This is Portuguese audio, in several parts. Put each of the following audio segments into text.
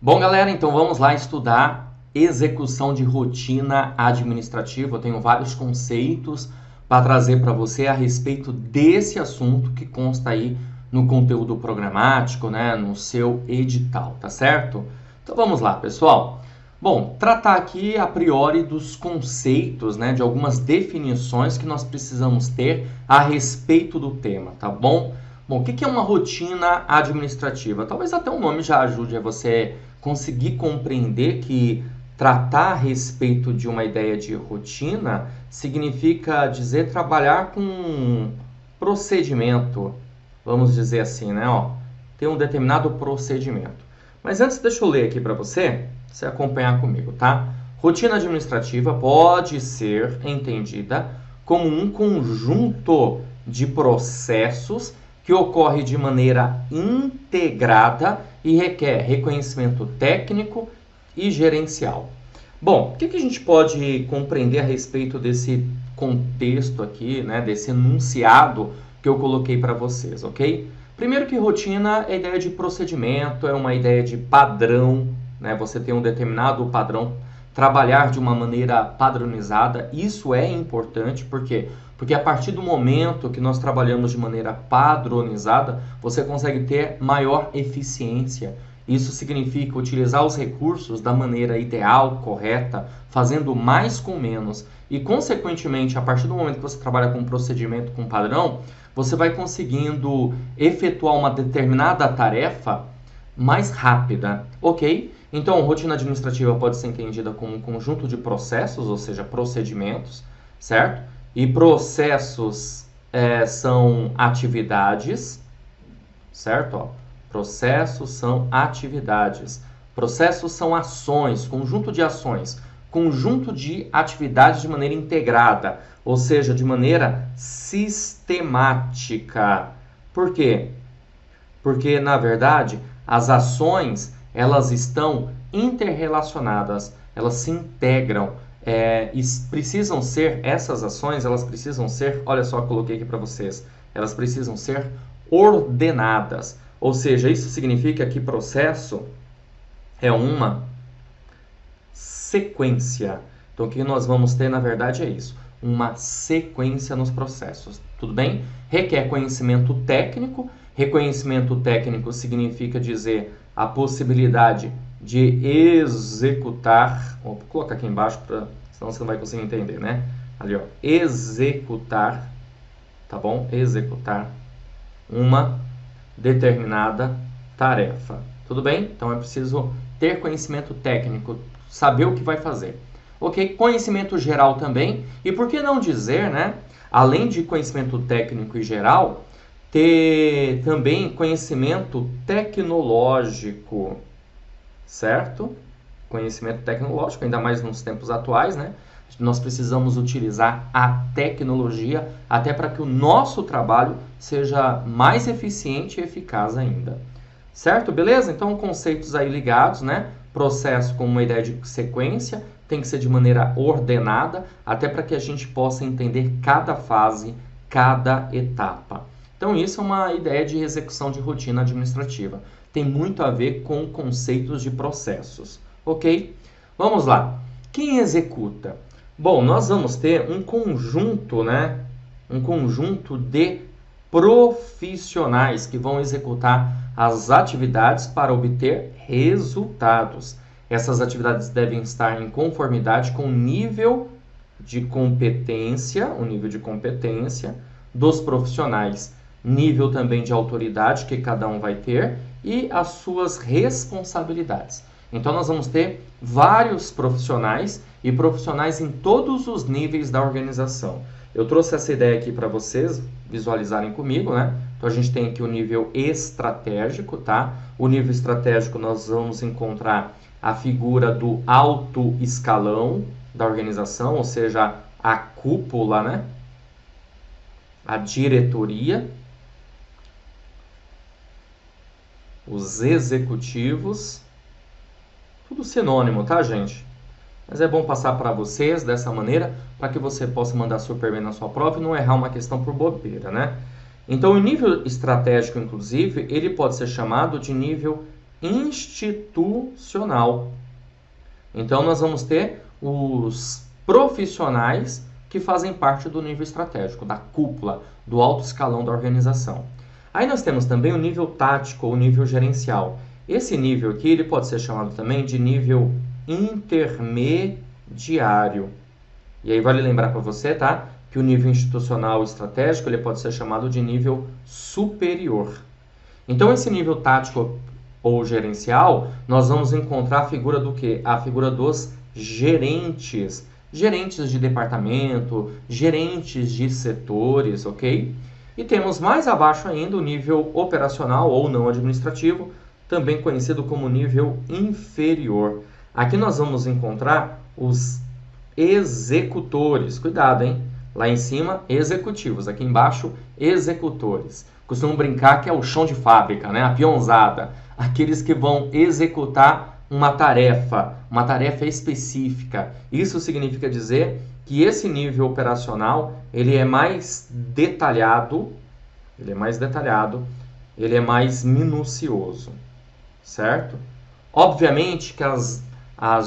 Bom, galera, então vamos lá estudar execução de rotina administrativa. Eu tenho vários conceitos para trazer para você a respeito desse assunto que consta aí no conteúdo programático, né, no seu edital, tá certo? Então vamos lá, pessoal. Bom, tratar aqui a priori dos conceitos, né, de algumas definições que nós precisamos ter a respeito do tema, tá bom? Bom, o que é uma rotina administrativa? Talvez até o nome já ajude a você conseguir compreender que tratar a respeito de uma ideia de rotina significa dizer trabalhar com um procedimento, vamos dizer assim, né? Ter um determinado procedimento. Mas antes, deixa eu ler aqui para você acompanhar comigo, tá? Rotina administrativa pode ser entendida como um conjunto de processos que ocorre de maneira integrada e requer reconhecimento técnico e gerencial. Bom, o que a gente pode compreender a respeito desse contexto aqui, né, desse enunciado que eu coloquei para vocês, ok? Primeiro que rotina é a ideia de procedimento, é uma ideia de padrão, né? Você tem um determinado padrão, trabalhar de uma maneira padronizada, isso é importante, por quê? Porque a partir do momento que nós trabalhamos de maneira padronizada, você consegue ter maior eficiência. Isso significa utilizar os recursos da maneira ideal, correta, fazendo mais com menos. E, consequentemente, a partir do momento que você trabalha com um procedimento, com um padrão, você vai conseguindo efetuar uma determinada tarefa mais rápida, ok? Então, rotina administrativa pode ser entendida como um conjunto de processos, ou seja, procedimentos, certo? E processos são atividades, certo? Processos são atividades. Processos são ações, conjunto de ações, conjunto de atividades de maneira integrada, ou seja, de maneira sistemática. Por quê? Porque, na verdade, as ações, elas estão interrelacionadas, elas se integram. Essas ações, elas precisam ser, olha só, coloquei aqui para vocês, elas precisam ser ordenadas. Ou seja, isso significa que processo é uma sequência. Então, o que nós vamos ter, na verdade, é isso, uma sequência nos processos, tudo bem? Requer conhecimento técnico. Reconhecimento técnico significa dizer a possibilidade de executar, vou colocar aqui embaixo, senão você não vai conseguir entender, né? Ali, ó, executar, tá bom? Executar uma determinada tarefa, tudo bem? Então é preciso ter conhecimento técnico, saber o que vai fazer. Ok? Conhecimento geral também, e por que não dizer, né? Além de conhecimento técnico e geral, ter também conhecimento tecnológico, certo? Conhecimento tecnológico, ainda mais nos tempos atuais, né? Nós precisamos utilizar a tecnologia até para que o nosso trabalho seja mais eficiente e eficaz ainda. Certo? Beleza? Então, conceitos aí ligados, né? Processo como uma ideia de sequência, tem que ser de maneira ordenada, até para que a gente possa entender cada fase, cada etapa. Então, isso é uma ideia de execução de rotina administrativa. Tem muito a ver com conceitos de processos, ok? Vamos lá. Quem executa? Bom, nós vamos ter um conjunto, né? Um conjunto de profissionais que vão executar as atividades para obter resultados. Essas atividades devem estar em conformidade com o nível de competência, dos profissionais, nível também de autoridade que cada um vai ter e as suas responsabilidades. Então, nós vamos ter vários profissionais e profissionais em todos os níveis da organização. Eu trouxe essa ideia aqui para vocês visualizarem comigo, né? Então, a gente tem aqui o nível estratégico, tá? O nível estratégico nós vamos encontrar a figura do alto escalão da organização, ou seja, a cúpula, né? A diretoria, os executivos, tudo sinônimo, tá, gente? Mas é bom passar para vocês dessa maneira, para que você possa mandar super bem na sua prova e não errar uma questão por bobeira, né? Então, o nível estratégico, inclusive, ele pode ser chamado de nível institucional. Então, nós vamos ter os profissionais que fazem parte do nível estratégico, da cúpula, do alto escalão da organização. Aí nós temos também o nível tático ou nível gerencial. Esse nível aqui ele pode ser chamado também de nível intermediário. E aí vale lembrar para você, tá? Que o nível institucional estratégico ele pode ser chamado de nível superior. Então, esse nível tático ou gerencial, nós vamos encontrar a figura do quê? A figura dos gerentes. Gerentes de departamento, gerentes de setores, ok? E temos mais abaixo ainda o nível operacional ou não administrativo, também conhecido como nível inferior. Aqui nós vamos encontrar os executores. Cuidado, hein? Lá em cima, executivos. Aqui embaixo, executores. Costumam brincar que é o chão de fábrica, né? A peãozada. Aqueles que vão executar uma tarefa específica. Isso significa dizer que esse nível operacional ele é mais detalhado, ele é mais minucioso, certo? Obviamente que as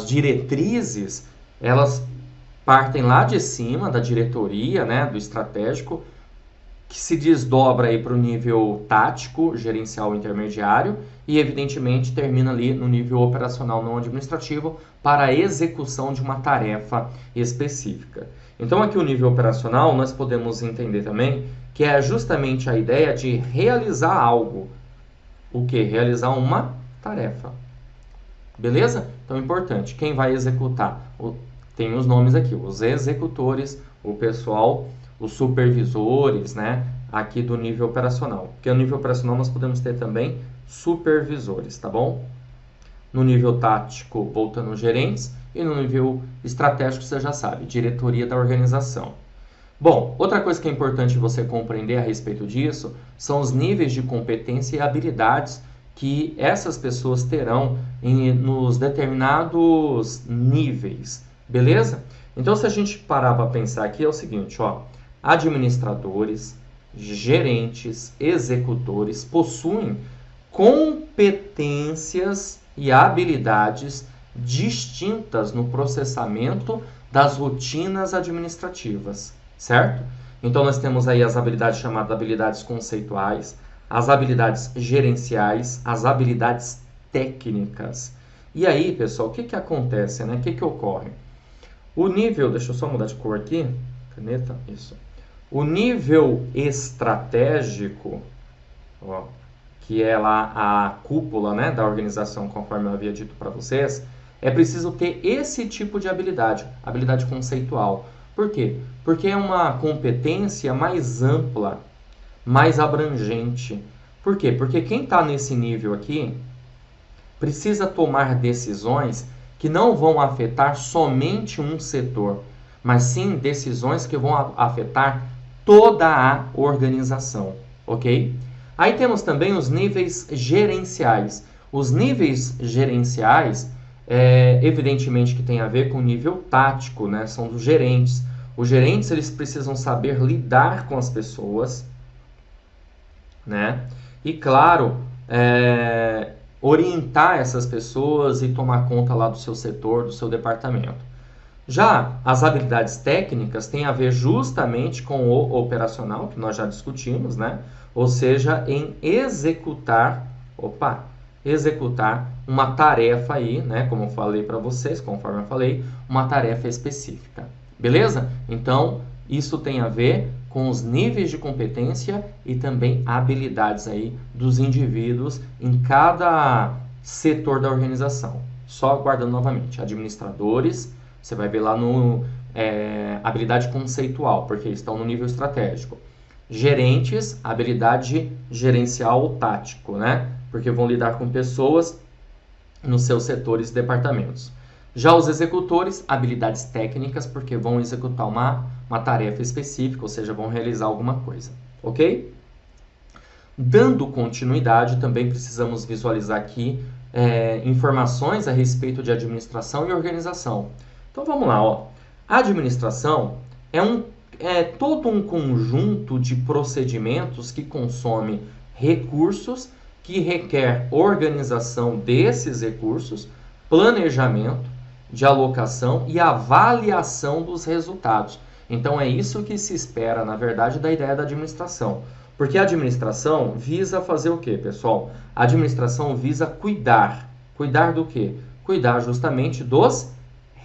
diretrizes, elas partem lá de cima, da diretoria, né, do estratégico, que se desdobra aí para o nível tático, gerencial intermediário e, evidentemente, termina ali no nível operacional não administrativo para a execução de uma tarefa específica. Então, aqui o nível operacional, nós podemos entender também que é justamente a ideia de realizar algo. O que? Realizar uma tarefa. Beleza? Então, é importante. Quem vai executar? Tem os nomes aqui, os executores, o pessoal, os supervisores, né? Aqui do nível operacional. Porque no nível operacional nós podemos ter também supervisores, tá bom? No nível tático, voltando aos gerentes. E no nível estratégico, você já sabe, diretoria da organização. Bom, outra coisa que é importante você compreender a respeito disso são os níveis de competência e habilidades que essas pessoas terão nos determinados níveis, beleza? Então, se a gente parar para pensar aqui, é o seguinte, ó, administradores, gerentes, executores possuem competências e habilidades distintas no processamento das rotinas administrativas, certo? Então, nós temos aí as habilidades chamadas habilidades conceituais, as habilidades gerenciais, as habilidades técnicas. E aí, pessoal, o que acontece, né? O que ocorre? O nível, deixa eu só mudar de cor aqui, caneta, isso. O nível estratégico, ó, que é lá a cúpula, né, da organização, conforme eu havia dito para vocês, é preciso ter esse tipo de habilidade, habilidade conceitual. Por quê? Porque é uma competência mais ampla, mais abrangente. Por quê? Porque quem está nesse nível aqui precisa tomar decisões que não vão afetar somente um setor, mas sim decisões que vão afetar toda a organização, ok? Aí temos também os níveis gerenciais. Os níveis gerenciais, evidentemente que tem a ver com o nível tático, né? São dos gerentes. Os gerentes eles precisam saber lidar com as pessoas, né? E claro, orientar essas pessoas e tomar conta lá do seu setor, do seu departamento. Já as habilidades técnicas têm a ver justamente com o operacional, que nós já discutimos, né? Ou seja, em executar uma tarefa aí, né? Como eu falei para vocês, conforme eu falei, uma tarefa específica. Beleza? Então, isso tem a ver com os níveis de competência e também habilidades aí dos indivíduos em cada setor da organização. Só guardando novamente, administradores, você vai ver lá no habilidade conceitual, porque estão no nível estratégico. Gerentes, habilidade gerencial ou tático, né? Porque vão lidar com pessoas nos seus setores e departamentos. Já os executores, habilidades técnicas, porque vão executar uma tarefa específica, ou seja, vão realizar alguma coisa, ok? Dando continuidade, também precisamos visualizar aqui informações a respeito de administração e organização. Então vamos lá, ó. A administração é todo um conjunto de procedimentos que consome recursos que requer organização desses recursos, planejamento de alocação e avaliação dos resultados. Então é isso que se espera, na verdade, da ideia da administração. Porque a administração visa fazer o quê, pessoal? A administração visa cuidar. Cuidar do quê? Cuidar justamente dos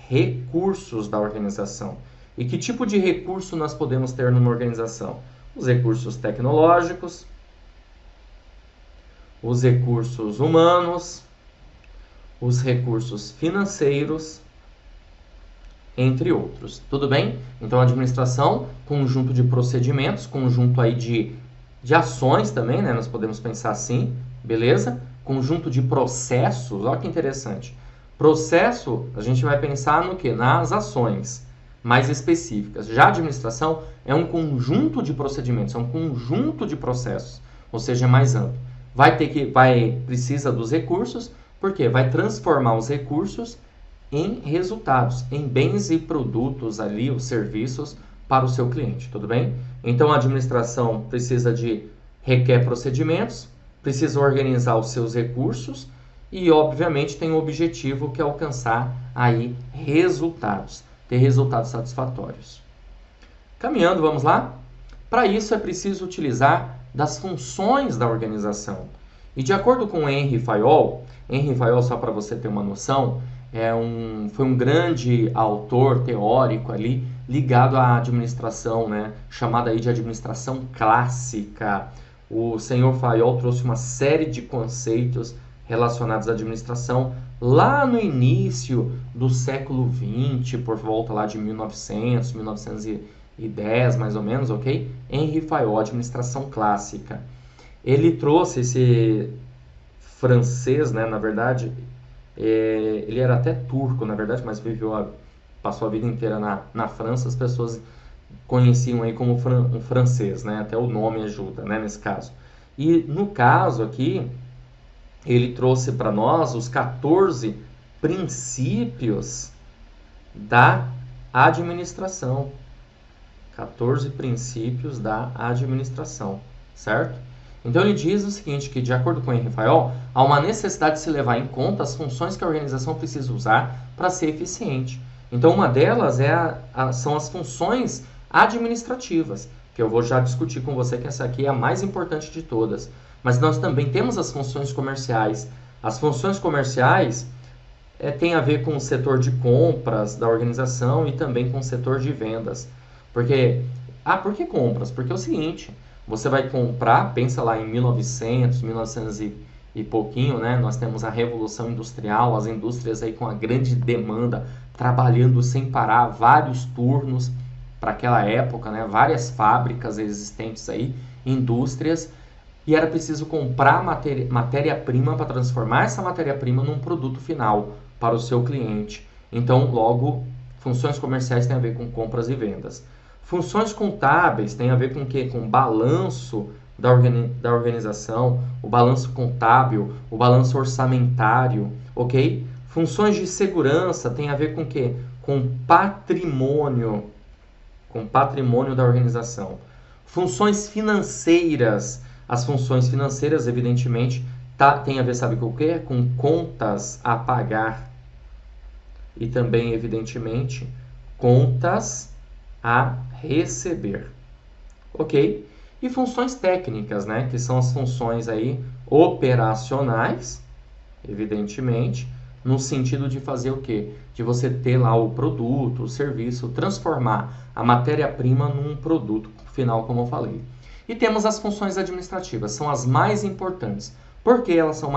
recursos da organização. E que tipo de recurso nós podemos ter numa organização? Os recursos tecnológicos, os recursos humanos, os recursos financeiros, entre outros. Tudo bem? Então, a administração, conjunto de procedimentos, conjunto aí de ações também, né? Nós podemos pensar assim, beleza? Conjunto de processos, olha que interessante. Processo, a gente vai pensar no quê? Nas ações mais específicas. Já a administração é um conjunto de procedimentos, é um conjunto de processos, ou seja, é mais amplo. Precisa dos recursos, porque vai transformar os recursos em resultados, em bens e produtos ali, os serviços para o seu cliente, tudo bem? Então a administração requer procedimentos, precisa organizar os seus recursos e obviamente tem um objetivo que é alcançar aí resultados, ter resultados satisfatórios. Caminhando, vamos lá? Para isso é preciso utilizar das funções da organização. E de acordo com Henry Fayol, só para você ter uma noção, foi um grande autor teórico ali ligado à administração, né? Chamada aí de administração clássica. O senhor Fayol trouxe uma série de conceitos relacionados à administração lá no início do século XX, por volta lá de 1900, 1910 mais ou menos, ok? Henry Fayol, administração clássica. Ele trouxe esse francês, né, na verdade, ele era até turco, na verdade, mas passou a vida inteira na França, as pessoas conheciam aí como um francês, né, até o nome ajuda, né, nesse caso. E no caso aqui, ele trouxe para nós os 14 princípios da administração. 14 princípios da administração, certo? Então ele diz o seguinte, que de acordo com Henry Fayol, há uma necessidade de se levar em conta as funções que a organização precisa usar para ser eficiente. Então uma delas são as funções administrativas, que eu vou já discutir com você que essa aqui é a mais importante de todas. Mas nós também temos as funções comerciais. As funções comerciais têm a ver com o setor de compras da organização e também com o setor de vendas. Por que compras? Porque é o seguinte, você vai comprar, pensa lá em 1900 e pouquinho, né? Nós temos a Revolução Industrial, as indústrias aí com a grande demanda, trabalhando sem parar, vários turnos para aquela época, né? Várias fábricas existentes aí, indústrias, e era preciso comprar matéria-prima para transformar essa matéria-prima num produto final para o seu cliente. Então, logo, funções comerciais têm a ver com compras e vendas. Funções contábeis têm a ver com o quê? Com balanço da organização, o balanço contábil, o balanço orçamentário, ok? Funções de segurança têm a ver com o quê? Com patrimônio da organização. Funções financeiras, as funções financeiras, evidentemente, têm a ver, sabe com o quê? Com contas a pagar e também, evidentemente, contas a receber, ok? E funções técnicas, né? Que são as funções aí operacionais, evidentemente, no sentido de fazer o quê? De você ter lá o produto, o serviço, transformar a matéria-prima num produto final, como eu falei. E temos as funções administrativas, são as mais importantes. Por que elas são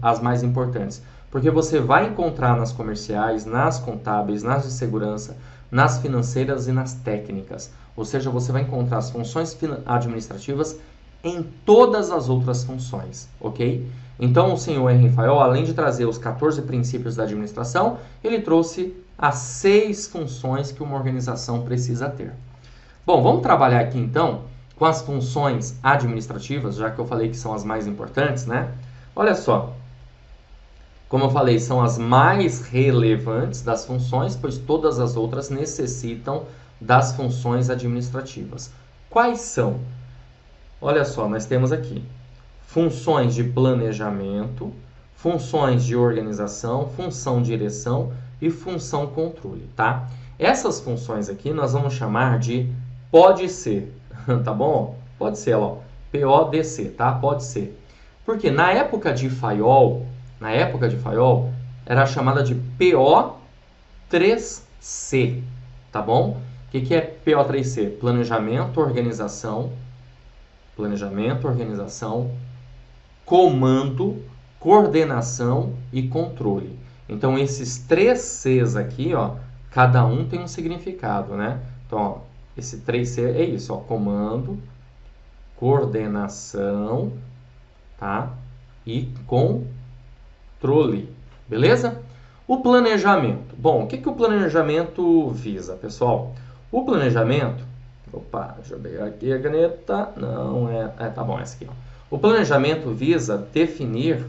as mais importantes? Porque você vai encontrar nas comerciais, nas contábeis, nas de segurança, nas financeiras e nas técnicas. Ou seja, você vai encontrar as funções administrativas em todas as outras funções, ok? Então, o senhor Henry Fayol, além de trazer os 14 princípios da administração, ele trouxe as 6 funções que uma organização precisa ter. Bom, vamos trabalhar aqui então com as funções administrativas, já que eu falei que são as mais importantes, né? Olha só, como eu falei, são as mais relevantes das funções, pois todas as outras necessitam das funções administrativas. Quais são? Olha só, nós temos aqui funções de planejamento, funções de organização, função direção e função controle, tá? Essas funções aqui nós vamos chamar de pode ser, tá bom? Pode ser, ó, PODC, tá? Pode ser. Porque na época de Fayol, era chamada de PO3C, tá bom? O que é PO3C? Planejamento, organização, comando, coordenação e controle. Então, esses 3 Cs aqui, ó, cada um tem um significado, né? Então, ó, esse 3C é isso, ó, comando, coordenação, tá? E controle, beleza? O planejamento. Bom, o que o planejamento visa, pessoal? O planejamento... Opa, deixa eu pegar aqui a caneta. Não é... tá bom, essa aqui, ó. O planejamento visa definir...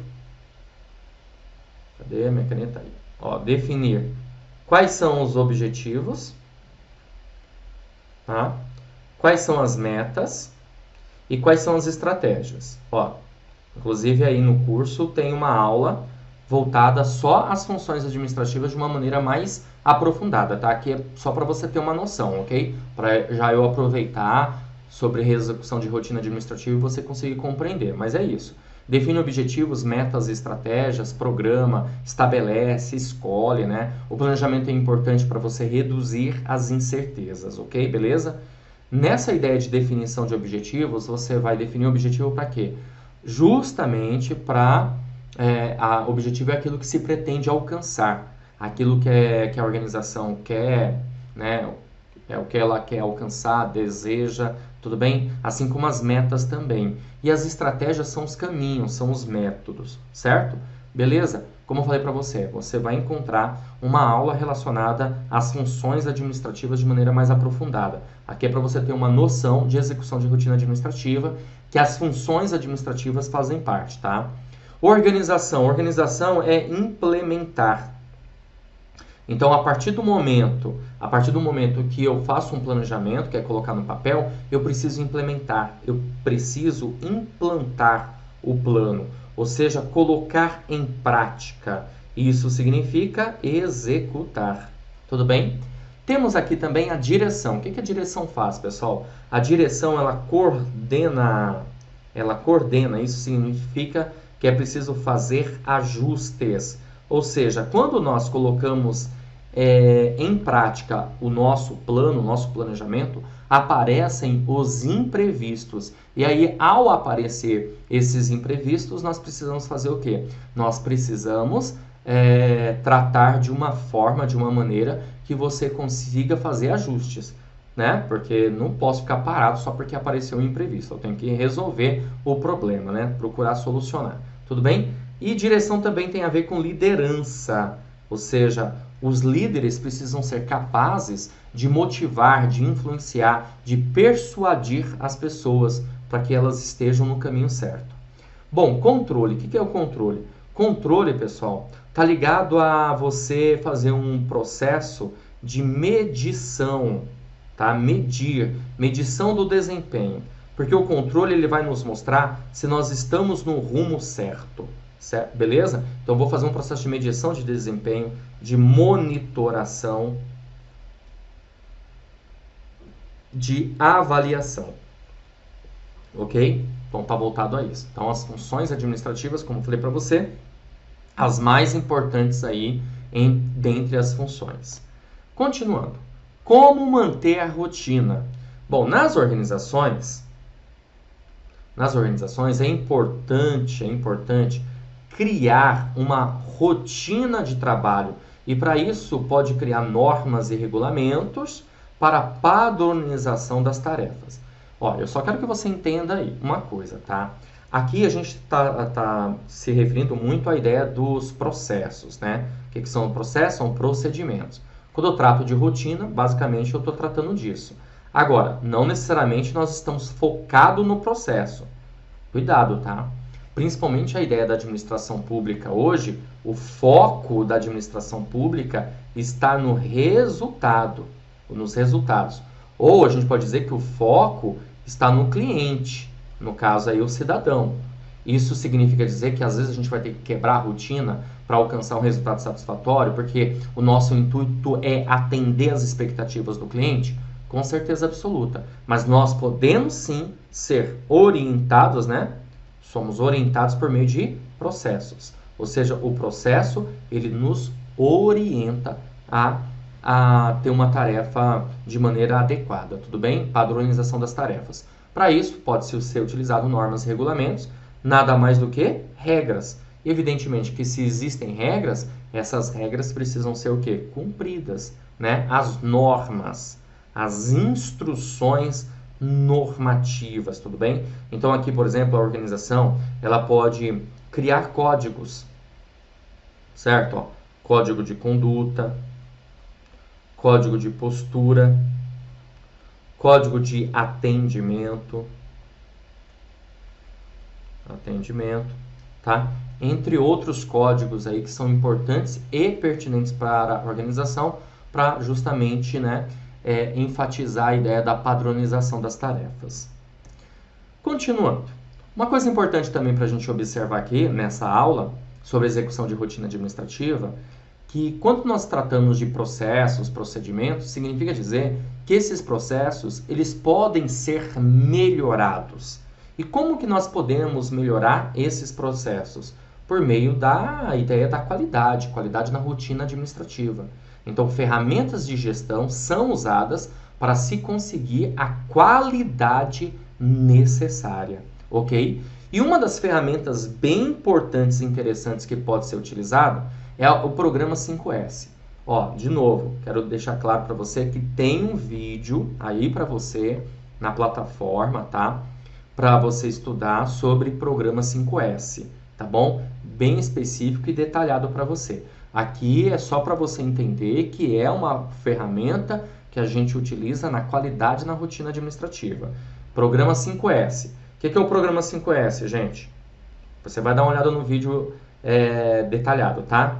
Cadê a minha caneta aí? Ó, definir quais são os objetivos, tá? Quais são as metas e quais são as estratégias. Ó, inclusive aí no curso tem uma aula voltada só às funções administrativas de uma maneira mais aprofundada, tá? Aqui é só para você ter uma noção, ok? Para já eu aproveitar sobre execução de rotina administrativa e você conseguir compreender, mas é isso. Define objetivos, metas, estratégias, programa, estabelece, escolhe, né? O planejamento é importante para você reduzir as incertezas, ok? Beleza? Nessa ideia de definição de objetivos, você vai definir o objetivo para quê? Justamente para... o objetivo é aquilo que se pretende alcançar, aquilo que a organização quer, né? É o que ela quer alcançar, deseja, tudo bem? Assim como as metas também. E as estratégias são os caminhos, são os métodos, certo? Beleza? Como eu falei para você, você vai encontrar uma aula relacionada às funções administrativas de maneira mais aprofundada. Aqui é para você ter uma noção de execução de rotina administrativa, que as funções administrativas fazem parte, tá? Organização. Organização é implementar. Então, a partir do momento que eu faço um planejamento, que é colocar no papel, eu preciso implementar, eu preciso implantar o plano, ou seja, colocar em prática. Isso significa executar. Tudo bem? Temos aqui também a direção. O que a direção faz, pessoal? A direção, ela coordena. Isso significa que é preciso fazer ajustes. Ou seja, quando nós colocamos em prática o nosso plano, o nosso planejamento, aparecem os imprevistos. E aí, ao aparecer esses imprevistos, nós precisamos fazer o quê? Nós precisamos tratar de uma forma, de uma maneira que você consiga fazer ajustes, né? Porque não posso ficar parado só porque apareceu um imprevisto. Eu tenho que resolver o problema, né? Procurar solucionar. Tudo bem? E direção também tem a ver com liderança, ou seja, os líderes precisam ser capazes de motivar, de influenciar, de persuadir as pessoas para que elas estejam no caminho certo. Bom, controle. O que é o controle? Controle, pessoal, está ligado a você fazer um processo de medição, tá? Medição do desempenho. Porque o controle ele vai nos mostrar se nós estamos no rumo certo. Certo? Beleza? Então, vou fazer um processo de medição de desempenho, de monitoração, de avaliação. Ok? Então, está voltado a isso. Então, as funções administrativas, como eu falei para você, as mais importantes aí dentre as funções. Continuando. Como manter a rotina? Bom, nas organizações é importante criar uma rotina de trabalho e para isso pode criar normas e regulamentos para a padronização das tarefas. Ó, eu só quero que você entenda aí uma coisa, tá? Aqui a gente tá se referindo muito à ideia dos processos, né? O que são processos? São procedimentos. Quando eu trato de rotina, basicamente eu estou tratando disso. Agora, não necessariamente nós estamos focados no processo. Cuidado, tá? Principalmente a ideia da administração pública hoje, o foco da administração pública está no resultado, nos resultados. Ou a gente pode dizer que o foco está no cliente, no caso aí o cidadão. Isso significa dizer que às vezes a gente vai ter que quebrar a rotina para alcançar um resultado satisfatório, porque o nosso intuito é atender as expectativas do cliente? Com certeza absoluta. Mas nós podemos sim ser orientados, né? Somos orientados por meio de processos. Ou seja, o processo, ele nos orienta a ter uma tarefa de maneira adequada, tudo bem? Padronização das tarefas. Para isso, pode ser utilizado normas e regulamentos, nada mais do que regras. Evidentemente que se existem regras, essas regras precisam ser o quê? Cumpridas, né? As normas, as instruções normativas, tudo bem? Então aqui, por exemplo, a organização, ela pode criar códigos, certo? Ó, código de conduta, código de postura, código de atendimento, tá? Entre outros códigos aí que são importantes e pertinentes para a organização, para justamente, né, enfatizar a ideia da padronização das tarefas. Continuando, uma coisa importante também para a gente observar aqui nessa aula sobre execução de rotina administrativa, que quando nós tratamos de processos, procedimentos, significa dizer que esses processos eles podem ser melhorados. E como que nós podemos melhorar esses processos? Por meio da ideia da qualidade na rotina administrativa. Então, ferramentas de gestão são usadas para se conseguir a qualidade necessária, ok? E uma das ferramentas bem importantes e interessantes que pode ser utilizado é o programa 5S. Ó, de novo, quero deixar claro para você que tem um vídeo aí para você na plataforma, tá? Para você estudar sobre programa 5S, tá bom? Bem específico e detalhado para você. Aqui é só para você entender que é uma ferramenta que a gente utiliza na qualidade na rotina administrativa. Programa 5S. O que é o programa 5S, gente? Você vai dar uma olhada no vídeo detalhado, tá?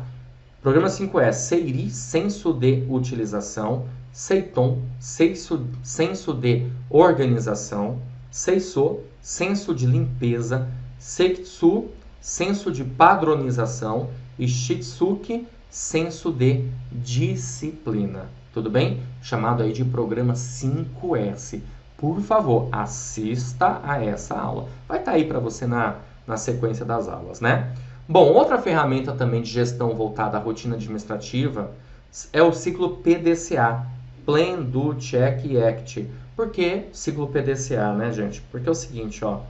Programa 5S, SEIRI, senso de utilização, SEITOM, senso de organização, SEISO, senso de limpeza, SEITSU, senso de padronização e SHITSUKI, senso de disciplina. Tudo bem? Chamado aí de programa 5S. Por favor, assista a essa aula. Vai estar aí para você na sequência das aulas, né? Bom, outra ferramenta também de gestão voltada à rotina administrativa é o ciclo PDCA, Plan, Do, Check e Act. Por que ciclo PDCA, né, gente? Porque é o seguinte, ó,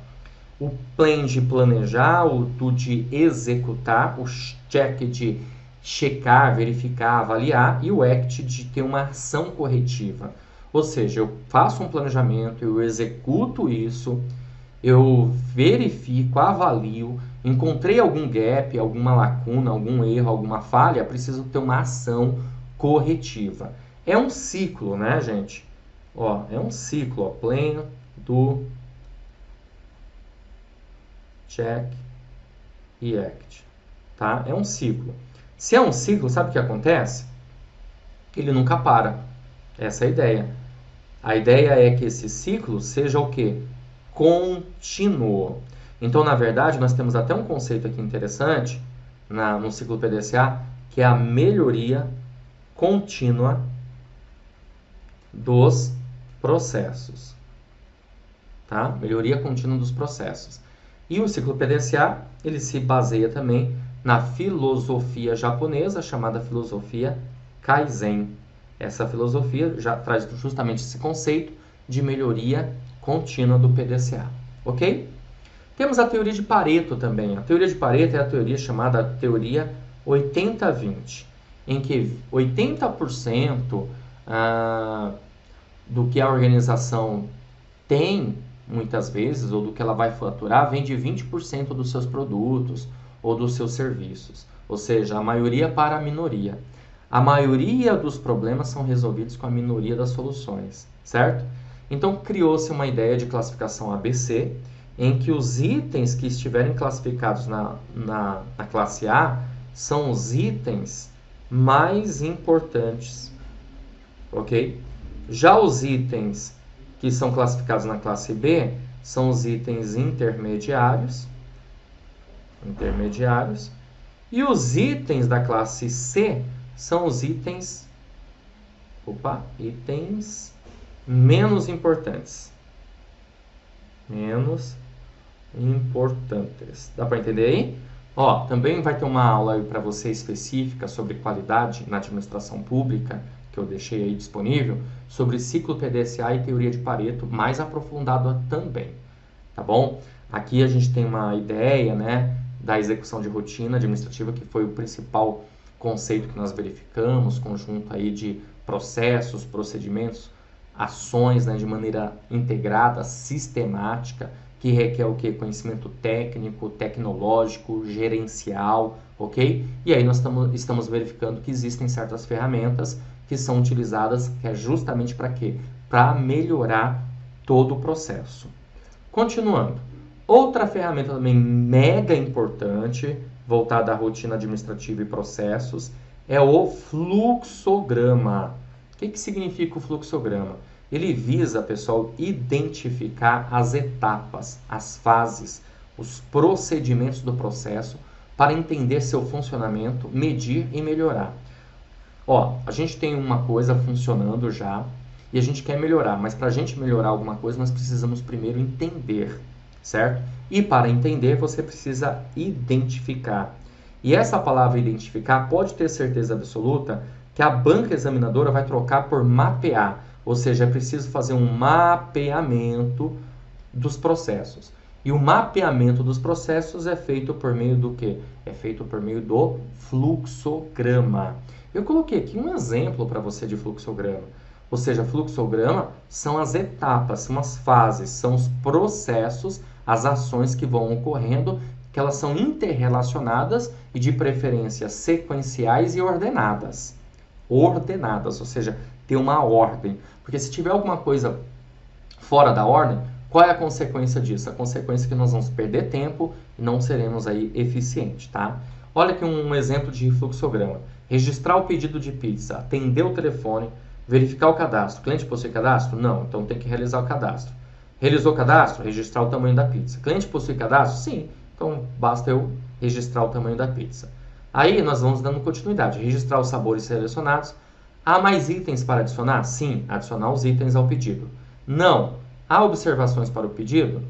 o Plan de planejar, o Do de executar, o Check de checar, verificar, avaliar e o Act de ter uma ação corretiva. Ou seja, eu faço um planejamento, eu executo isso, eu verifico, avalio, encontrei algum gap, alguma lacuna, algum erro, alguma falha, preciso ter uma ação corretiva. É um ciclo, né, gente? Ó, é um ciclo, ó, Plan, Do, Check e Act, tá? É um ciclo. Se é um ciclo, sabe o que acontece? Ele nunca para. Essa é a ideia. A ideia é que esse ciclo seja o quê? Contínuo. Então, na verdade, nós temos até um conceito aqui interessante no ciclo PDCA, que é a melhoria contínua dos processos. Tá? Melhoria contínua dos processos. E o ciclo PDCA, ele se baseia também na filosofia japonesa, chamada filosofia Kaizen. Essa filosofia já traz justamente esse conceito de melhoria contínua do PDCA, ok? Temos a teoria de Pareto também. A teoria de Pareto é a teoria chamada teoria 80-20, em que 80% do que a organização tem, muitas vezes, ou do que ela vai faturar, vem de 20% dos seus produtos ou dos seus serviços. Ou seja, a maioria para a minoria. A maioria dos problemas são resolvidos com a minoria das soluções, certo? Então, criou-se uma ideia de classificação ABC, em que os itens que estiverem classificados na classe A são os itens mais importantes, ok? Já os itens que são classificados na classe B são os itens intermediários intermediários. E os itens da classe C são os itens menos importantes. Menos importantes. Dá para entender aí? Ó, também vai ter uma aula aí para você específica sobre qualidade na administração pública, que eu deixei aí disponível, sobre ciclo PDCA e teoria de Pareto, mais aprofundado também, tá bom? Aqui a gente tem uma ideia, né, da execução de rotina administrativa, que foi o principal conceito que nós verificamos, conjunto aí de processos, procedimentos, ações, né, de maneira integrada, sistemática, que requer o quê? Conhecimento técnico, tecnológico, gerencial, ok? E aí nós estamos verificando que existem certas ferramentas que são utilizadas, que é justamente para quê? Para melhorar todo o processo. Continuando, outra ferramenta também mega importante, voltada à rotina administrativa e processos, é o fluxograma. O que significa o fluxograma? Ele visa, pessoal, identificar as etapas, as fases, os procedimentos do processo para entender seu funcionamento, medir e melhorar. Ó, a gente tem uma coisa funcionando já e a gente quer melhorar, mas para a gente melhorar alguma coisa nós precisamos primeiro entender, certo? E para entender você precisa identificar. E essa palavra identificar pode ter certeza absoluta que a banca examinadora vai trocar por mapear. Ou seja, é preciso fazer um mapeamento dos processos. E o mapeamento dos processos é feito por meio do quê? É feito por meio do fluxograma. Eu coloquei aqui um exemplo para você de fluxograma. Ou seja, fluxograma são as etapas, são as fases, são os processos, as ações que vão ocorrendo, que elas são interrelacionadas e de preferência sequenciais e ordenadas. Ordenadas, ou seja, ter uma ordem. Porque se tiver alguma coisa fora da ordem, qual é a consequência disso? A consequência é que nós vamos perder tempo e não seremos aí eficientes, tá? Olha aqui um exemplo de fluxograma. Registrar o pedido de pizza, atender o telefone, verificar o cadastro. O cliente possui cadastro? Não, então tem que realizar o cadastro. Realizou o cadastro? Registrar o tamanho da pizza. O cliente possui cadastro? Sim, então basta eu registrar o tamanho da pizza. Aí nós vamos dando continuidade. Registrar os sabores selecionados. Há mais itens para adicionar? Sim, adicionar os itens ao pedido. Não. Há observações para o pedido?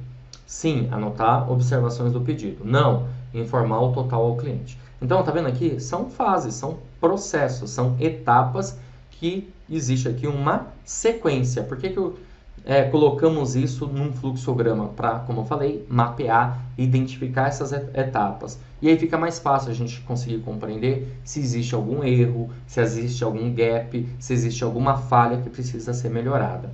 Sim, anotar observações do pedido. Não, informar o total ao cliente. Então, tá vendo aqui? São fases, são processos, são etapas que existe aqui uma sequência. Por que colocamos isso num fluxograma? Para, como eu falei, mapear, identificar essas etapas. E aí fica mais fácil a gente conseguir compreender se existe algum erro, se existe algum gap, se existe alguma falha que precisa ser melhorada.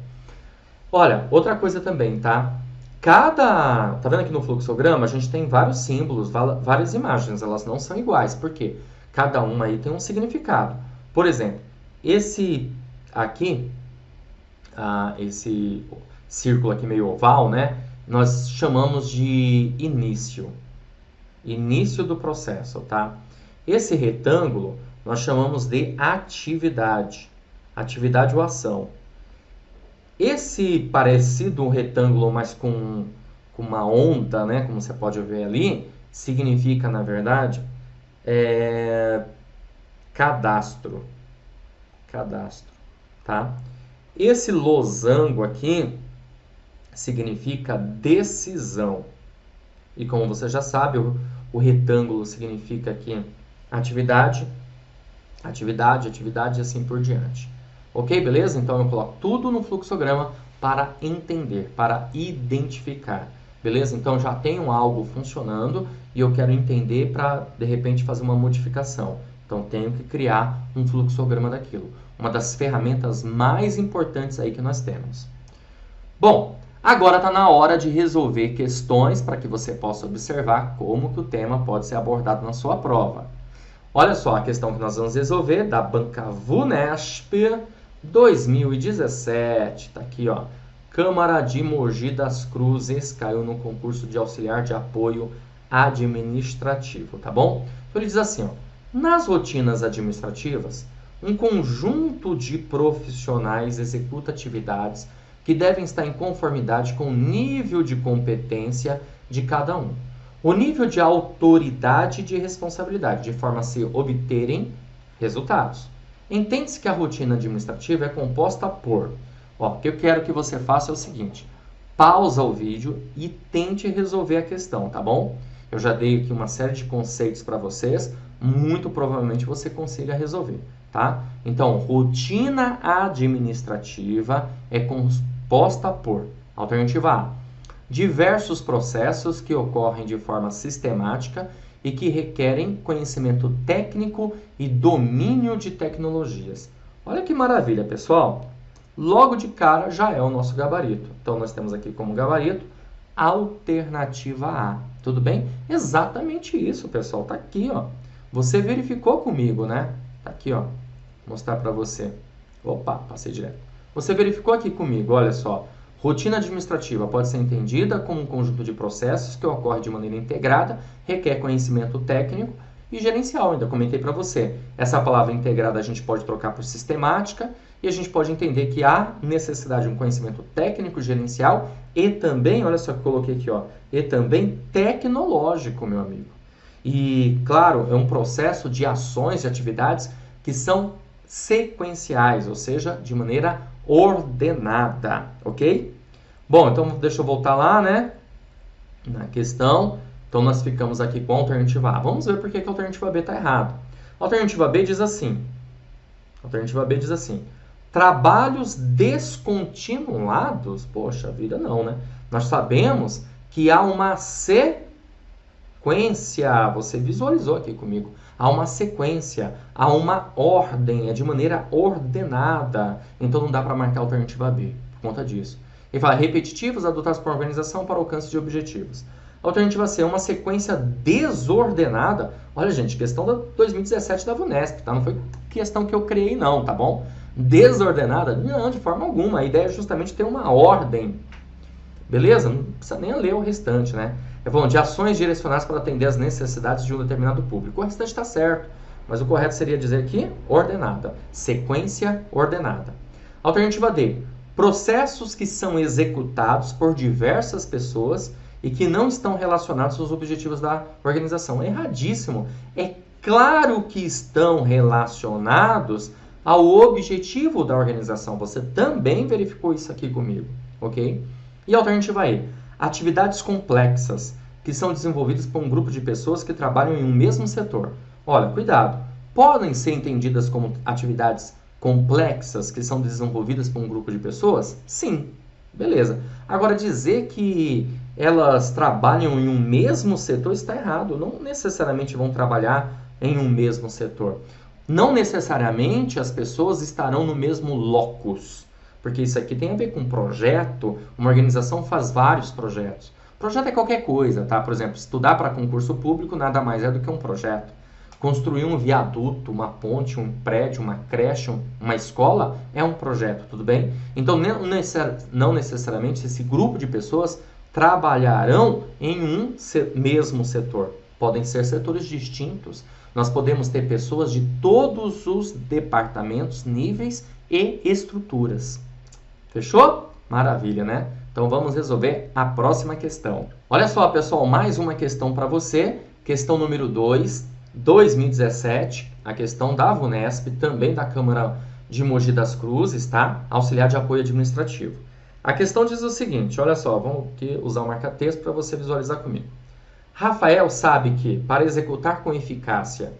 Olha, outra coisa também, tá? Tá vendo aqui no fluxograma? A gente tem vários símbolos, várias imagens, elas não são iguais. Por quê? Cada uma aí tem um significado. Por exemplo, esse aqui, esse círculo aqui meio oval, né? Nós chamamos de início. Início do processo, tá? Esse retângulo nós chamamos de atividade. Atividade ou ação. Esse parecido um retângulo, mas com uma onda, né? Como você pode ver ali, significa, na verdade, cadastro. Cadastro, tá? Esse losango aqui significa decisão. E como você já sabe, o retângulo significa aqui atividade, atividade, atividade e assim por diante. Ok, beleza? Então eu coloco tudo no fluxograma para entender, para identificar. Beleza? Então já tenho algo funcionando e eu quero entender para, de repente, fazer uma modificação. Então tenho que criar um fluxograma daquilo. Uma das ferramentas mais importantes aí que nós temos. Bom, agora está na hora de resolver questões para que você possa observar como que o tema pode ser abordado na sua prova. Olha só a questão que nós vamos resolver da banca VUNESP 2017. Está aqui, ó. Câmara de Mogi das Cruzes caiu no concurso de auxiliar de apoio administrativo, tá bom? Então ele diz assim, ó. Nas rotinas administrativas, um conjunto de profissionais executa atividades que devem estar em conformidade com o nível de competência de cada um. O nível de autoridade e de responsabilidade, de forma a se obterem resultados. Entende-se que a rotina administrativa é composta por... o que eu quero que você faça é o seguinte: pausa o vídeo e tente resolver a questão, tá bom? Eu já dei aqui uma série de conceitos para vocês, muito provavelmente você consiga resolver, tá? Então, rotina administrativa é composta por, alternativa A, diversos processos que ocorrem de forma sistemática e que requerem conhecimento técnico e domínio de tecnologias. Olha que maravilha, pessoal! Logo de cara já é o nosso gabarito. Então, nós temos aqui como gabarito alternativa A. Tudo bem? Exatamente isso, pessoal. Tá aqui, ó. Você verificou comigo, né? Tá aqui, ó. Vou mostrar para você. Opa, passei direto. Você verificou aqui comigo, olha só. Rotina administrativa pode ser entendida como um conjunto de processos que ocorre de maneira integrada, requer conhecimento técnico e gerencial. Ainda comentei para você. Essa palavra integrada a gente pode trocar por sistemática e a gente pode entender que há necessidade de um conhecimento técnico, gerencial e também, olha só que eu coloquei aqui, ó, e também tecnológico, meu amigo. E, claro, é um processo de ações e atividades que são sequenciais, ou seja, de maneira ordenada, ok? Bom, então deixa eu voltar lá, né, na questão. Então nós ficamos aqui com a alternativa A. Vamos ver por que a alternativa B está errada. A alternativa B diz assim, trabalhos descontinuados? Poxa vida, não, né? Nós sabemos que há uma sequência, você visualizou aqui comigo, há uma sequência, há uma ordem, é de maneira ordenada. Então não dá para marcar a alternativa B por conta disso. Ele fala repetitivos adotados por organização para alcance de objetivos. Alternativa C, uma sequência desordenada. Olha, gente, questão da 2017 da VUNESP, tá? Não foi questão que eu criei, não, tá bom? Desordenada? Não, de forma alguma. A ideia é justamente ter uma ordem. Beleza? Não precisa nem ler o restante, né? É bom, de ações direcionadas para atender as necessidades de um determinado público. O restante está certo, mas o correto seria dizer aqui ordenada. Sequência ordenada. Alternativa D, processos que são executados por diversas pessoas e que não estão relacionados aos objetivos da organização. É erradíssimo. É claro que estão relacionados ao objetivo da organização. Você também verificou isso aqui comigo, ok? E a alternativa E, atividades complexas que são desenvolvidas por um grupo de pessoas que trabalham em um mesmo setor. Olha, cuidado. Podem ser entendidas como atividades complexas que são desenvolvidas por um grupo de pessoas? Sim. Beleza. Agora, dizer que elas trabalham em um mesmo setor está errado. Não necessariamente vão trabalhar em um mesmo setor. Não necessariamente as pessoas estarão no mesmo locus. Porque isso aqui tem a ver com projeto. Uma organização faz vários projetos. Projeto é qualquer coisa, tá? Por exemplo, estudar para concurso público nada mais é do que um projeto. Construir um viaduto, uma ponte, um prédio, uma creche, uma escola é um projeto, tudo bem? Então, não necessariamente esse grupo de pessoas trabalharão em um mesmo setor. Podem ser setores distintos. Nós podemos ter pessoas de todos os departamentos, níveis e estruturas. Fechou? Maravilha, né? Então, vamos resolver a próxima questão. Olha só, pessoal, mais uma questão para você. Questão número 2. 2017, a questão da VUNESP, também da Câmara de Mogi das Cruzes, tá? Auxiliar de apoio administrativo. A questão diz o seguinte, olha só, vamos aqui usar o marca-texto para você visualizar comigo. Rafael sabe que, para executar com eficácia,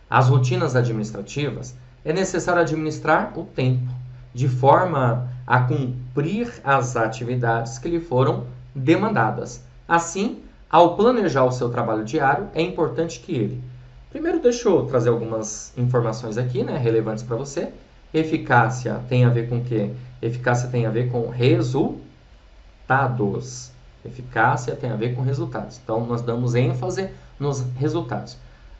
as rotinas administrativas, é necessário administrar o tempo, de forma a cumprir as atividades que lhe foram demandadas. Assim, ao planejar o seu trabalho diário, é importante que ele... Primeiro, deixa eu trazer algumas informações aqui, né, relevantes para você. Eficácia tem a ver com o quê? Eficácia tem a ver com resultados. Eficácia tem a ver com resultados. Então, nós damos ênfase nos resultados.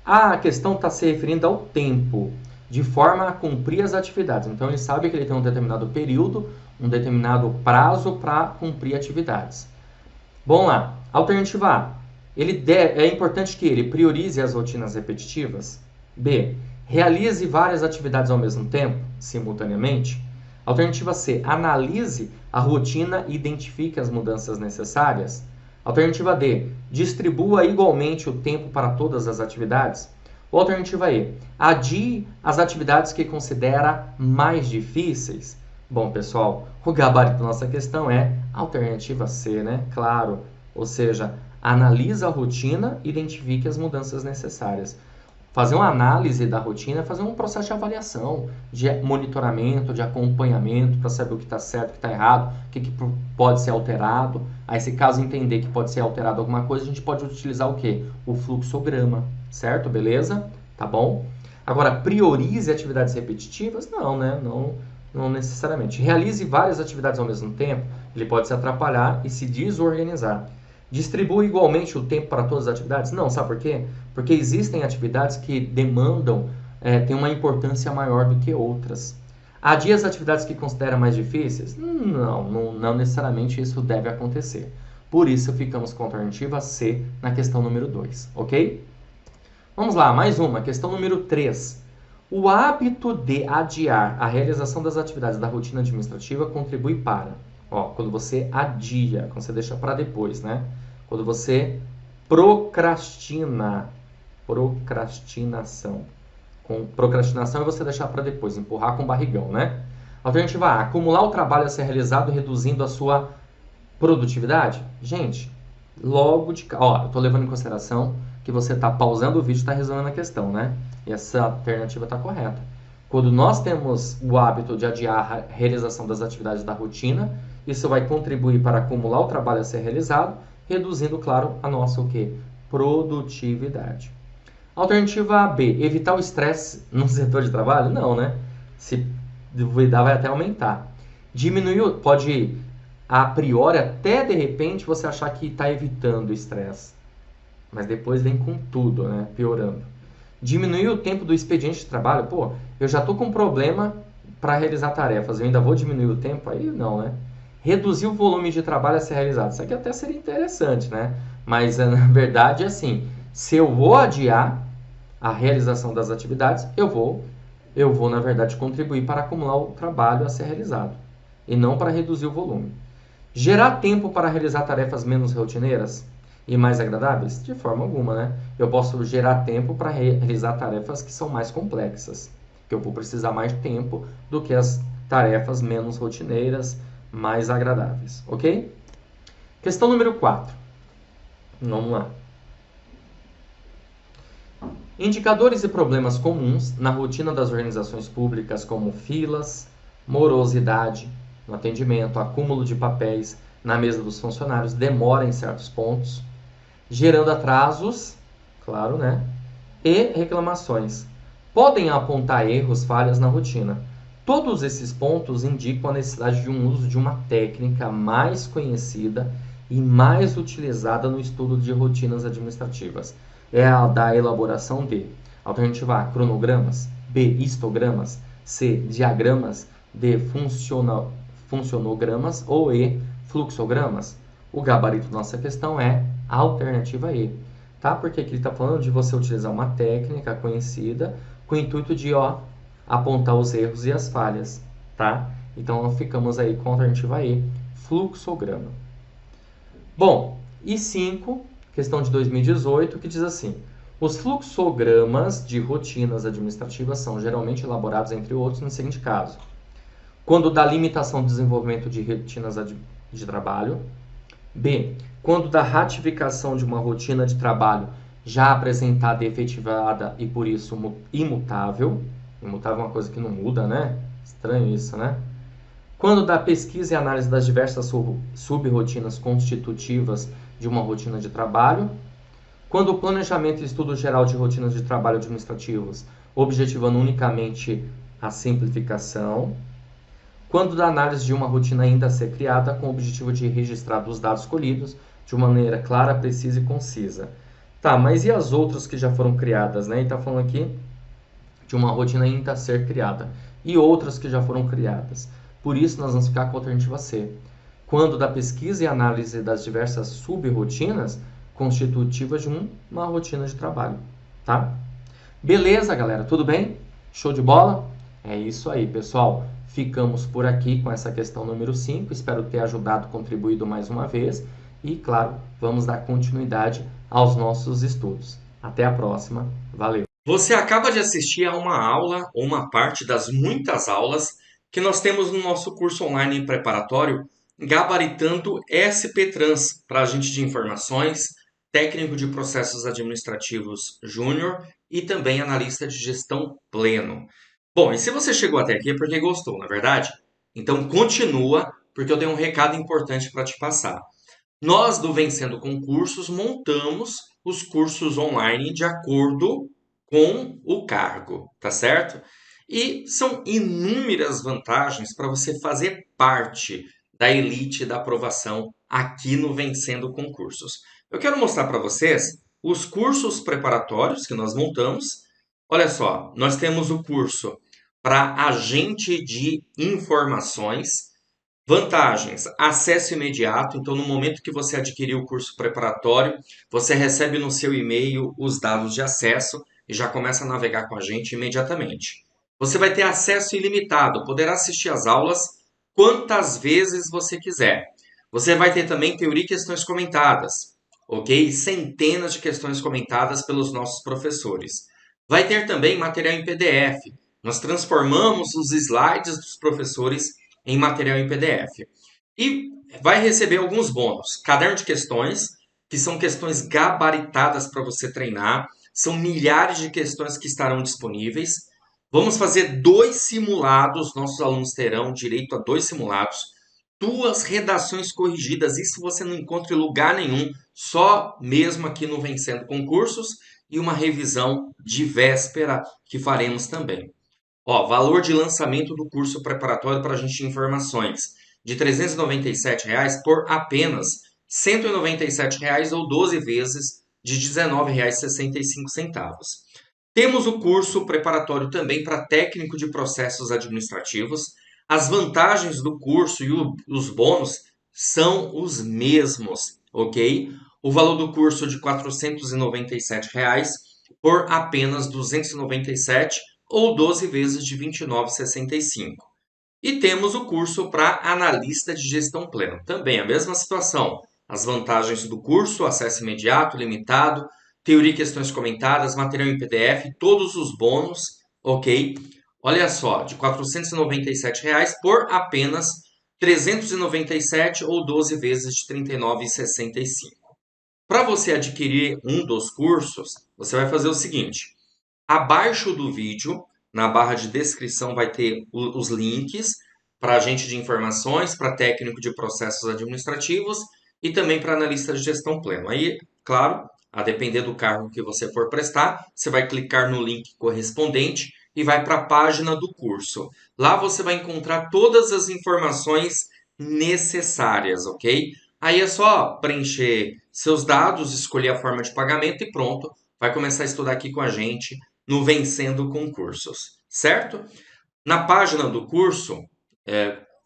A questão está se referindo ao tempo, de forma a cumprir as atividades. Então, ele sabe que ele tem um determinado período, um determinado prazo para cumprir atividades. Vamos lá. Alternativa A. É importante que ele priorize as rotinas repetitivas. B. Realize várias atividades ao mesmo tempo, simultaneamente. Alternativa C. Analise a rotina e identifique as mudanças necessárias. Alternativa D, distribua igualmente o tempo para todas as atividades. Ou alternativa E, adie as atividades que considera mais difíceis. Bom, pessoal, o gabarito da nossa questão é a alternativa C, né? Claro, ou seja, analisa a rotina e identifique as mudanças necessárias. Fazer uma análise da rotina é fazer um processo de avaliação, de monitoramento, de acompanhamento, para saber o que está certo, o que está errado, o que pode ser alterado. Aí, se caso entender que pode ser alterado alguma coisa, a gente pode utilizar o quê? O fluxograma, certo? Beleza? Tá bom? Agora, priorize atividades repetitivas? Não, né? Não necessariamente. Realize várias atividades ao mesmo tempo, ele pode se atrapalhar e se desorganizar. Distribui igualmente o tempo para todas as atividades? Não, sabe por quê? Porque existem atividades que demandam, têm uma importância maior do que outras. Adia as atividades que considera mais difíceis? Não necessariamente isso deve acontecer. Por isso, ficamos com a alternativa C na questão número 2, ok? Vamos lá, mais uma, questão número 3. O hábito de adiar a realização das atividades da rotina administrativa contribui para... quando você adia, quando você deixa para depois, né? Quando você procrastinação. Procrastinação é você deixar para depois, empurrar com o barrigão, né? Alternativa A, acumular o trabalho a ser realizado reduzindo a sua produtividade. Gente, logo de cara, eu tô levando em consideração que você tá pausando o vídeo e tá resolvendo a questão, né? E essa alternativa tá correta. Quando nós temos o hábito de adiar a realização das atividades da rotina, isso vai contribuir para acumular o trabalho a ser realizado, reduzindo, claro, a nossa o quê? Produtividade. Alternativa B, evitar o estresse no setor de trabalho? Não, né? Se duvidar, vai até aumentar. Diminuir, pode, a priori, até de repente, você achar que está evitando o estresse. Mas depois vem com tudo, né? Piorando. Diminuir o tempo do expediente de trabalho? Pô, eu já estou com um problema para realizar tarefas, eu ainda vou diminuir o tempo? Aí não, né? Reduzir o volume de trabalho a ser realizado. Isso aqui até seria interessante, né? Mas, na verdade, é assim, se eu vou adiar a realização das atividades, eu vou, na verdade, contribuir para acumular o trabalho a ser realizado, e não para reduzir o volume. Gerar tempo para realizar tarefas menos rotineiras e mais agradáveis? De forma alguma, né? Eu posso gerar tempo para realizar tarefas que são mais complexas, que eu vou precisar mais tempo do que as tarefas menos rotineiras, mais agradáveis, ok? Questão número 4. Vamos lá. Indicadores e problemas comuns na rotina das organizações públicas, como filas, morosidade no atendimento, acúmulo de papéis na mesa dos funcionários, demora em certos pontos, gerando atrasos, claro, né? E reclamações. Podem apontar erros, falhas na rotina. Todos esses pontos indicam a necessidade de um uso de uma técnica mais conhecida e mais utilizada no estudo de rotinas administrativas. É a da elaboração de alternativa A, cronogramas, B, histogramas, C, diagramas, D, funcionogramas ou E, fluxogramas. O gabarito da nossa questão é a alternativa E, tá? Porque aqui ele está falando de você utilizar uma técnica conhecida com o intuito de apontar os erros e as falhas, tá? Então, ficamos aí com a alternativa E, fluxograma. Bom, e 5, questão de 2018, que diz assim: os fluxogramas de rotinas administrativas são geralmente elaborados, entre outros, no seguinte caso: quando da limitação do desenvolvimento de rotinas de trabalho. B, quando da ratificação de uma rotina de trabalho já apresentada e efetivada e, por isso, imutável. Imutável é uma coisa que não muda, né? Estranho isso, né? Quando da pesquisa e análise das diversas sub-rotinas constitutivas de uma rotina de trabalho. Quando o planejamento e estudo geral de rotinas de trabalho administrativos, objetivando unicamente a simplificação. Quando da análise de uma rotina ainda a ser criada, com o objetivo de registrar os dados colhidos de uma maneira clara, precisa e concisa. Tá, mas e as outras que já foram criadas, né? Ele está falando aqui de uma rotina ainda a ser criada. E outras que já foram criadas. Por isso, nós vamos ficar com a alternativa C. Quando da pesquisa e análise das diversas sub-rotinas constitutivas de uma rotina de trabalho, tá? Beleza, galera? Tudo bem? Show de bola? É isso aí, pessoal. Ficamos por aqui com essa questão número 5. Espero ter ajudado, contribuído mais uma vez. e, claro, vamos dar continuidade aos nossos estudos. Até a próxima. Valeu! Você acaba de assistir a uma aula ou uma parte das muitas aulas que nós temos no nosso curso online preparatório Gabaritando SP Trans para agente de informações, técnico de processos administrativos júnior e também analista de gestão pleno. Bom, e se você chegou até aqui é porque gostou, não é verdade? Então continua, porque eu tenho um recado importante para te passar. Nós do Vencendo Concursos montamos os cursos online de acordo com o cargo, tá certo? E são inúmeras vantagens para você fazer parte da elite da aprovação aqui no Vencendo Concursos. Eu quero mostrar para vocês os cursos preparatórios que nós montamos. Olha só, nós temos o curso para agente de informações. Vantagens: acesso imediato. Então, no momento que você adquirir o curso preparatório, você recebe no seu e-mail os dados de acesso e já começa a navegar com a gente imediatamente. Você vai ter acesso ilimitado, poderá assistir às aulas quantas vezes você quiser. Você vai ter também teoria e questões comentadas, ok? Centenas de questões comentadas pelos nossos professores. Vai ter também material em PDF. Nós transformamos os slides dos professores em material em PDF. E vai receber alguns bônus. Caderno de questões, que são questões gabaritadas para você treinar. São milhares de questões que estarão disponíveis. Vamos fazer 2 simulados. Nossos alunos terão direito a 2 simulados. 2 redações corrigidas. Isso você não encontra em lugar nenhum. Só mesmo aqui no Vencendo Concursos. E uma revisão de véspera que faremos também. Ó, valor de lançamento do curso preparatório para agente de informações de R$ 397 por apenas R$ 197 ou 12 vezes de R$ 19,65. Temos o curso preparatório também para técnico de processos administrativos. As vantagens do curso e os bônus são os mesmos, ok? O valor do curso de R$ 497 por apenas R$ 297 ou 12 vezes de R$ 29,65. E temos o curso para analista de gestão plena. Também a mesma situação. As vantagens do curso: acesso imediato, limitado, teoria e questões comentadas, material em PDF, todos os bônus, ok? Olha só, de R$ 497 por apenas R$ 397 ou 12 vezes de R$ 39,65. Para você adquirir um dos cursos, você vai fazer o seguinte: abaixo do vídeo, na barra de descrição, vai ter os links para agente de informações, para técnico de processos administrativos e também para analista de gestão pleno. Aí, claro, a depender do cargo que você for prestar, você vai clicar no link correspondente e vai para a página do curso. Lá você vai encontrar todas as informações necessárias, ok? Aí é só preencher seus dados, escolher a forma de pagamento e pronto, vai começar a estudar aqui com a gente no Vencendo Concursos, certo? Na página do curso,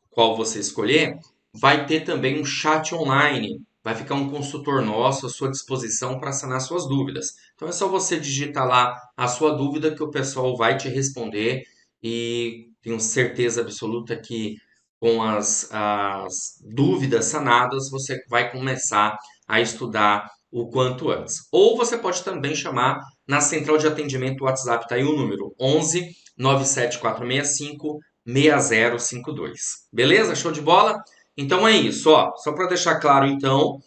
qual você escolher, vai ter também um chat online. Vai ficar um consultor nosso à sua disposição para sanar suas dúvidas. Então é só você digitar lá a sua dúvida que o pessoal vai te responder e tenho certeza absoluta que com as dúvidas sanadas você vai começar a estudar o quanto antes. Ou você pode também chamar na central de atendimento WhatsApp, tá aí o número 11 97465 6052. Beleza? Show de bola? Então é isso, ó. Só para deixar claro então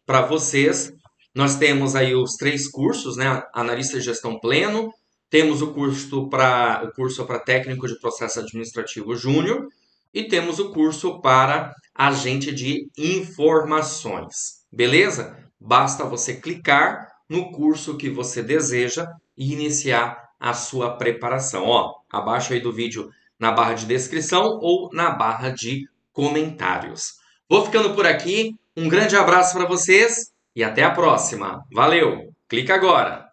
para vocês, nós temos aí os 3 cursos, né? Analista de gestão pleno, temos o curso para técnico de processo administrativo júnior e temos o curso para agente de informações. Beleza? Basta você clicar no curso que você deseja e iniciar a sua preparação. Ó, abaixo aí do vídeo na barra de descrição ou na barra de comentários. Vou ficando por aqui. Um grande abraço para vocês e até a próxima. Valeu! Clica agora!